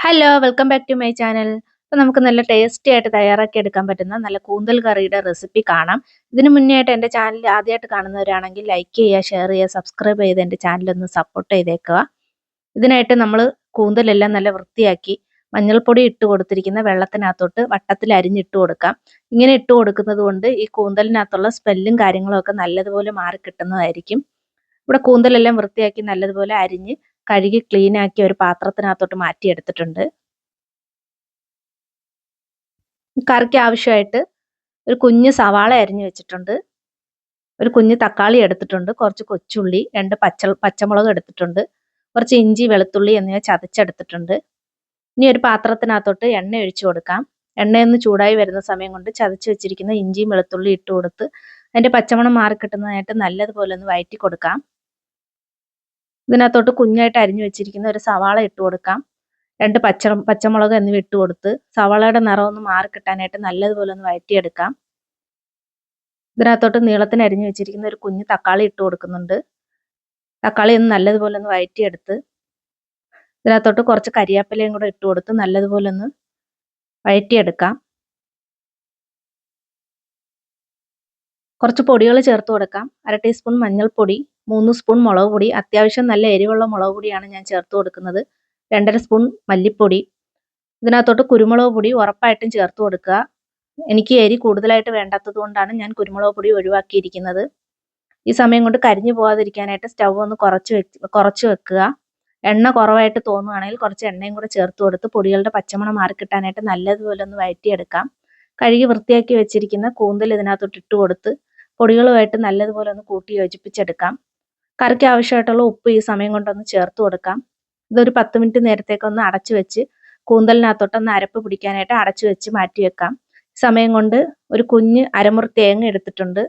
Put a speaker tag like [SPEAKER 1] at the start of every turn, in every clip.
[SPEAKER 1] Hello welcome back to my channel. അപ്പോൾ നമുക്ക് നല്ല ടേസ്റ്റി ആയിട്ട് തയ്യാറാക്കി എടുക്കാൻ പറ്റുന്ന നല്ല കൂന്തൽ കറിയുടെ റെസിപ്പി കാണാം. ഇതിന് മുന്നേ ആയിട്ട് എൻ്റെ ചാനൽ ആദ്യമായിട്ട് കാണുന്നവരാണെങ്കിൽ ലൈക്ക് ചെയ്യുക, ഷെയർ ചെയ്യുക, സബ്സ്ക്രൈബ് ചെയ്ത് എൻ്റെ ചാനലൊന്ന് സപ്പോർട്ട് ചെയ്തേക്കുക. ഇതിനായിട്ട് നമ്മൾ കൂന്തലെല്ലാം നല്ല വൃത്തിയാക്കി മഞ്ഞൾപ്പൊടി ഇട്ട് കൊടുത്തിരിക്കുന്ന വെള്ളത്തിനകത്തോട്ട് വട്ടത്തിൽ അരിഞ്ഞിട്ട് കൊടുക്കാം. ഇങ്ങനെ ഇട്ട് കൊടുക്കുന്നത് കൊണ്ട് ഈ കൂന്തലിനകത്തുള്ള സ്മെല്ലും കാര്യങ്ങളും ഒക്കെ നല്ലതുപോലെ മാറി കിട്ടുന്നതായിരിക്കും. ഇവിടെ കൂന്തലെല്ലാം വൃത്തിയാക്കി നല്ലതുപോലെ അരിഞ്ഞ് കഴുകി ക്ലീൻ ആക്കി ഒരു പാത്രത്തിനകത്തോട്ട് മാറ്റിയെടുത്തിട്ടുണ്ട്. കറിക്ക് ആവശ്യമായിട്ട് ഒരു കുഞ്ഞ് സവാള അരിഞ്ഞു വെച്ചിട്ടുണ്ട്, ഒരു കുഞ്ഞ് തക്കാളി എടുത്തിട്ടുണ്ട്, കുറച്ച് കൊച്ചുള്ളി, 2 പച്ചമുളക് എടുത്തിട്ടുണ്ട്, കുറച്ച് ഇഞ്ചി വെളുത്തുള്ളി എന്നിവ ചതച്ചെടുത്തിട്ടുണ്ട്. ഇനി ഒരു പാത്രത്തിനകത്തോട്ട് എണ്ണ ഒഴിച്ചു കൊടുക്കാം. എണ്ണയൊന്ന് ചൂടായി വരുന്ന സമയം കൊണ്ട് ചതച്ച് വെച്ചിരിക്കുന്ന ഇഞ്ചിയും വെളുത്തുള്ളി ഇട്ട് കൊടുത്ത് അതിൻ്റെ പച്ചമണം മാറി കിട്ടുന്നതായിട്ട് നല്ലതുപോലെ ഒന്ന് വഴറ്റി കൊടുക്കാം. ഇതിനകത്തോട്ട് കുഞ്ഞായിട്ട് അരിഞ്ഞു വെച്ചിരിക്കുന്ന ഒരു സവാള ഇട്ട് കൊടുക്കാം. 2 പച്ചമുളക് എന്നിവ ഇട്ട് കൊടുത്ത് സവാളയുടെ നിറം ഒന്ന് മാറി കിട്ടാനായിട്ട് നല്ലതുപോലെ ഒന്ന് വഴറ്റിയെടുക്കാം. ഇതിനകത്തോട്ട് നീളത്തിന് അരിഞ്ഞു വെച്ചിരിക്കുന്ന ഒരു കുഞ്ഞ് തക്കാളി ഇട്ട് കൊടുക്കുന്നുണ്ട്. തക്കാളി ഒന്ന് നല്ലതുപോലെ ഒന്ന് വഴറ്റിയെടുത്ത് ഇതിനകത്തോട്ട് കുറച്ച് കരിയാപ്പിലയും കൂടെ ഇട്ട് കൊടുത്ത് നല്ലതുപോലെ ഒന്ന് വഴറ്റിയെടുക്കാം. കുറച്ച് പൊടികൾ ചേർത്ത് കൊടുക്കാം. 1/2 ടീസ്പൂൺ മഞ്ഞൾപ്പൊടി, 3 സ്പൂൺ മുളക് പൊടി, അത്യാവശ്യം നല്ല എരിവുള്ള മുളക് പൊടിയാണ് ഞാൻ ചേർത്ത് കൊടുക്കുന്നത്. 2.5 സ്പൂൺ മല്ലിപ്പൊടി. ഇതിനകത്തോട്ട് കുരുമുളക് പൊടി ഉറപ്പായിട്ടും ചേർത്ത് കൊടുക്കുക. എനിക്ക് എരി കൂടുതലായിട്ട് വേണ്ടാത്തത് കൊണ്ടാണ് ഞാൻ കുരുമുളക് പൊടി ഒഴിവാക്കിയിരിക്കുന്നത്. ഈ സമയം കൊണ്ട് കരിഞ്ഞു പോകാതിരിക്കാനായിട്ട് സ്റ്റൗ ഒന്ന് കുറച്ച് വെക്കുക. എണ്ണ കുറവായിട്ട് തോന്നുകയാണെങ്കിൽ കുറച്ച് എണ്ണയും കൂടെ ചേർത്ത് കൊടുത്ത് പൊടികളുടെ പച്ചമണം മാറി കിട്ടാനായിട്ട് നല്ലതുപോലെ ഒന്ന് വഴറ്റിയെടുക്കാം. കഴുകി വൃത്തിയാക്കി വെച്ചിരിക്കുന്ന കൂന്തൽ ഇതിനകത്തോട്ട് ഇട്ട് കൊടുത്ത് പൊടികളുമായിട്ട് നല്ലതുപോലെ ഒന്ന് കൂട്ടി യോജിപ്പിച്ചെടുക്കാം. കറിക്ക് ആവശ്യമായിട്ടുള്ള ഉപ്പ് ഈ സമയം കൊണ്ടൊന്ന് ചേർത്ത് കൊടുക്കാം. ഇതൊരു 10 മിനിറ്റ് നേരത്തേക്കൊന്ന് അടച്ചു വെച്ച് കൂന്തലിനകത്തോട്ടൊന്ന് അരപ്പ് പിടിക്കാനായിട്ട് അടച്ചു വെച്ച് മാറ്റി വെക്കാം. സമയം കൊണ്ട് ഒരു കുഞ്ഞ് അരമുറി തേങ്ങ എടുത്തിട്ടുണ്ട്.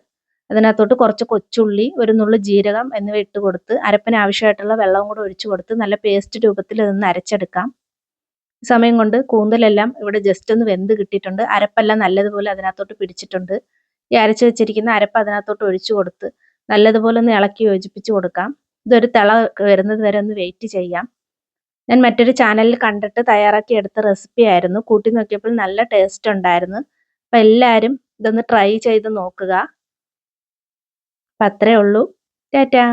[SPEAKER 1] അതിനകത്തോട്ട് കുറച്ച് കൊച്ചുള്ളി, ഒരു നുള്ളു ജീരകം എന്നിവ ഇട്ട് കൊടുത്ത് അരപ്പിന് ആവശ്യമായിട്ടുള്ള വെള്ളവും കൂടെ ഒഴിച്ചു കൊടുത്ത് നല്ല പേസ്റ്റ് രൂപത്തിൽ ഇതൊന്ന് അരച്ചെടുക്കാം. സമയം കൊണ്ട് കൂന്തലെല്ലാം ഇവിടെ ജസ്റ്റ് ഒന്ന് വെന്ത് കിട്ടിയിട്ടുണ്ട്. അരപ്പെല്ലാം നല്ലതുപോലെ അതിനകത്തോട്ട് പിടിച്ചിട്ടുണ്ട്. ഈ അരച്ചു വെച്ചിരിക്കുന്ന അരപ്പ് അതിനകത്തോട്ട് ഒഴിച്ചു കൊടുത്ത് നല്ലതുപോലെ ഒന്ന് ഇളക്കി യോജിപ്പിച്ച് കൊടുക്കാം. ഇതൊരു തിള വരുന്നത് വരെ ഒന്ന് വെയിറ്റ് ചെയ്യാം. ഞാൻ മറ്റൊരു ചാനലിൽ കണ്ടിട്ട് തയ്യാറാക്കി എടുത്ത റെസിപ്പി ആയിരുന്നു. കൂട്ടി നോക്കിയപ്പോൾ നല്ല ടേസ്റ്റ് ഉണ്ടായിരുന്നു. അപ്പം എല്ലാവരും ഇതൊന്ന് ട്രൈ ചെയ്ത് നോക്കുക. അപ്പം അത്രേ ഉള്ളൂ. ടാറ്റാ.